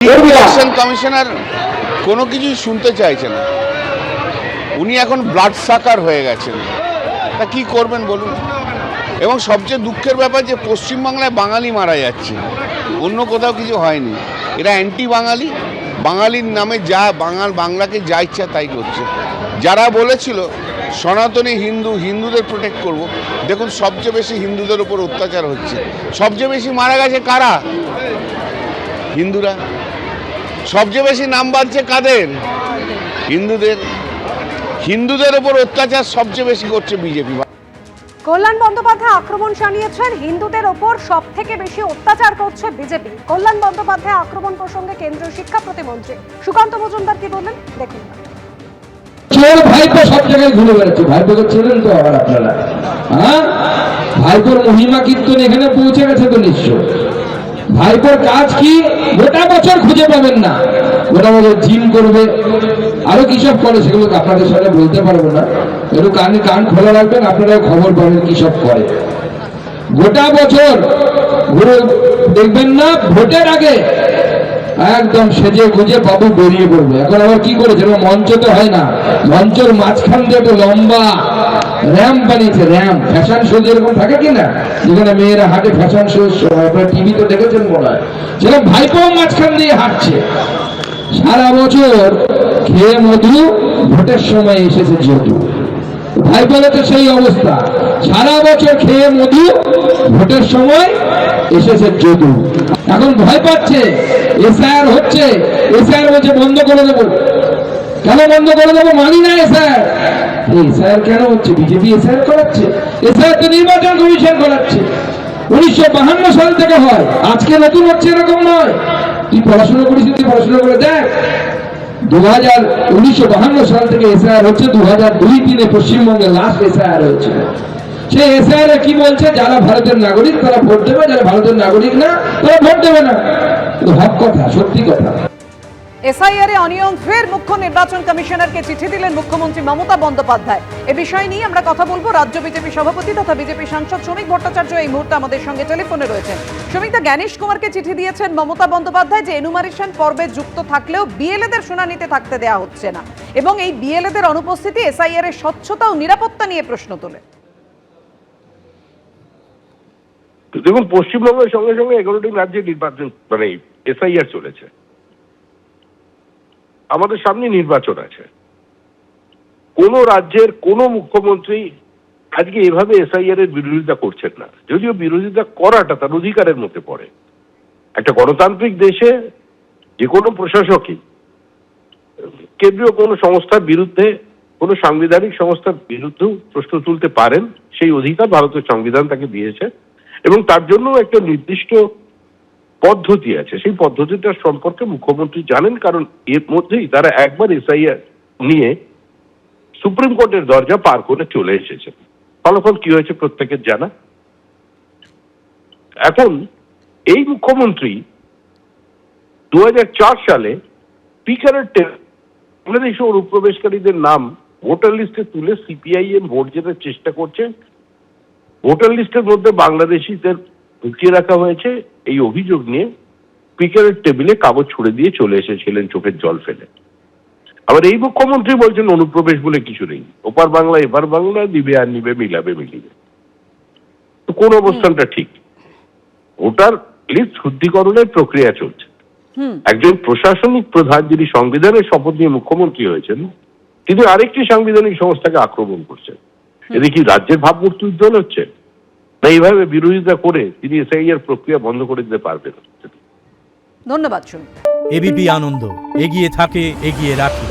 Election commissioner কোনো কিছুই শুনতে চাইছে না। উনি এখন ব্লাড সাকার হয়ে গেছেন। তা কি করবেন বলুন? এবং সবচেয়ে দুঃখের ব্যাপার যে পশ্চিমবাংলায় বাঙালি মারা যাচ্ছে, অন্য কোথাও কিছু হয়নি। এরা অ্যান্টি বাঙালি, বাঙালির নামে যা বাংলাকে যা ইচ্ছা তাই করছে। যারা বলেছিল সনাতনী হিন্দুদের প্রোটেক্ট করব, দেখুন সবচেয়ে বেশি হিন্দুদের উপর অত্যাচার হচ্ছে। সবচেয়ে বেশি মারা গেছে কারা? হিন্দুরা। সবচেয়ে বেশি নাম বাড়ছে কাদের? হিন্দুদের উপর অত্যাচার সবচেয়ে বেশি করছে বিজেপি। কল্যাণ বন্দ্যোপাধ্যায় আক্রমণ শানিয়েছেন, হিন্দুদের ওপর সব থেকে বেশি অত্যাচার করছে বিজেপি। কল্যাণ বন্দ্যোপাধ্যায় আক্রমণ প্রসঙ্গে কেন্দ্রীয় শিক্ষা প্রতিমন্ত্রী সুকান্ত মজুমদার কি বললেন দেখুন। ভাইপো সব জায়গায় ঘুরে বেড়াচ্ছে। ভাইপোকে ছিলেন তো আবার আপনারা? হ্যাঁ, ভাইপোর মহিমা কীর্তন এখানে পৌঁছে গেছে তো নিশ্চয়। ভাইপোর কাজ কি গোটা বছর খুঁজে পাবেন না। গোটা বছর জিম করবে, আরো কি সব করে সেগুলো আপনাদের সাথে বলতে পারবো না। একটু কান খোলা রাখবেন, আপনারাও খবর পাবেন কি সব করে। গোটা বছর ঘুরে দেখবেন না, ভোটের আগে একদম সেজে গুজে বাবু বেরিয়ে পড়বে। এখন আবার কি করেছে, মঞ্চ তো হয় না, মঞ্চের মাঝখান দিয়ে একটা লম্বা র্যাম্প বানিয়েছে। র্যাম্প ফ্যাশন শো যেরকম থাকে কিনা, যেখানে মেয়েরা হাঁটে ফ্যাশন শো, আপনারা টিভিতে দেখেছেন মনে হয়, যেরকম ভাইপো মাঝখান দিয়ে হাঁটছে। সারা বছর খেয়ে মধু, ভোটের সময় এসেছে যদু। ভাইপোর তো সেই অবস্থা, সারা বছর খেয়ে মধু, ভোটের সময় এসেছে যদু। এখন ভয় পাচ্ছে, এসআইআর হচ্ছে, এসআইআর বলছে বন্ধ করে দেবো। কেন বন্ধ করে দেবো? মানি না এসআইআর। এসআইআর কেন হচ্ছে? বিজেপি এসআইআর করাচ্ছে। এসআইআর তো নির্বাচন কমিশন করাচ্ছে। 1952 সাল থেকে হয়, আজকে নতুন হচ্ছে এরকম নয়। তুই পড়াশোনা করিস, তুই পড়াশোনা করে দেখ। 1952 সাল থেকে এসআইআর হচ্ছে। 2002-03 পশ্চিমবঙ্গে লাস্ট এসআইআর হয়েছিল। সেই এসআইআর কি বলছে? যারা ভারতের নাগরিক তারা ভোট দেবে, যারা ভারতের নাগরিক না তারা ভোট দেবে না। হক কথা, সত্যি কথা। এসআইআর এ অনিয়ম ফের মুখ্য নির্বাচন কমিশনারকে চিঠি দিলেন মুখ্যমন্ত্রী মমতা বন্দ্যোপাধ্যায়। এ বিষয় নিয়ে আমরা কথা বলবো। রাজ্য বিজেপি সভাপতি তথা বিজেপি সাংসদ শ্রমিক ভট্টাচার্য এই মুহূর্তে আমাদের সঙ্গে টেলিফোনে রয়েছেন। শ্রমিকদা, জ্ঞানেশ কুমারকে চিঠি দিয়েছেন মমতা বন্দ্যোপাধ্যায় যে এনুমারেশন পর্বে যুক্ত থাকলেও বিএলএদের শুনানিতে থাকতে দেওয়া হচ্ছে না, এবং এই বিএলএদের অনুপস্থিতি এসআইআর এর স্বচ্ছতা ও নিরাপত্তা নিয়ে প্রশ্ন তোলে। দেখুন, পশ্চিমবঙ্গের সঙ্গে সঙ্গে 11টি রাজ্যে নির্বাচন এসআইআর চলেছে। আমাদের সামনে নির্বাচন আছে। কোন রাজ্যের কোন মুখ্যমন্ত্রী আজকে এভাবে এসআইআর এর বিরোধিতা করছেন না, যদিও বিরোধিতা করাটা তার অধিকারের মধ্যে পড়ে। একটা গণতান্ত্রিক দেশে যে কোনো প্রশাসকই কেন্দ্রীয় কোনো সংস্থার বিরুদ্ধে, কোনো সাংবিধানিক সংস্থার বিরুদ্ধেও প্রশ্ন তুলতে পারেন, সেই অধিকার ভারতের সংবিধান তাকে দিয়েছে। এবং তার জন্য একটা নির্দিষ্ট পদ্ধতি আছে। সেই পদ্ধতিটার সম্পর্কে মুখ্যমন্ত্রী জানেন, কারণ এর মধ্যেই তারা একবার এসআইআর নিয়ে সুপ্রিম কোর্টের দরজা পার করে চলে এসেছে। ফলাফল কি হয়েছে প্রত্যেকের জানা। এখন এই মুখ্যমন্ত্রী 2004 সালে স্পিকারের বাংলাদেশে অনুপ্রবেশকারীদের নাম ভোটার লিস্টে তুলে সিপিআইএম ভোট জেতার চেষ্টা করছে। ভোটার লিস্টের মধ্যে বাংলাদেশিদের ঢুকিয়ে রাখা হয়েছে, এই অভিযোগ নিয়ে স্পিকারের টেবিলে কাগজ ছুড়ে দিয়ে চলে এসেছিলেন চোখের জল ফেলে। আবার এই মুখ্যমন্ত্রী বলছেন অনুপ্রবেশ বলে কিছু নেই, ওপার বাংলা এপার বাংলা, দিবে আর নিবে, মিলাবে মিলিবে। তো কোন অবস্থানটা ঠিক? ভোটার লিস্ট শুদ্ধিকরণের প্রক্রিয়া চলছে। একজন প্রশাসনিক প্রধান যিনি সংবিধানের শপথ নিয়ে মুখ্যমন্ত্রী হয়েছেন, তিনি আরেকটি সাংবিধানিক সংস্থাকে আক্রমণ করছেন। এতে কি রাজ্যের ভাবমূর্তি উজ্জ্বল হচ্ছে? না এইভাবে বিরোধিতা করে তিনি এসআইআর প্রক্রিয়া বন্ধ করে দিতে পারবেন? ধন্যবাদ। এবিপি আনন্দ, এগিয়ে থাকে, এগিয়ে রাখে।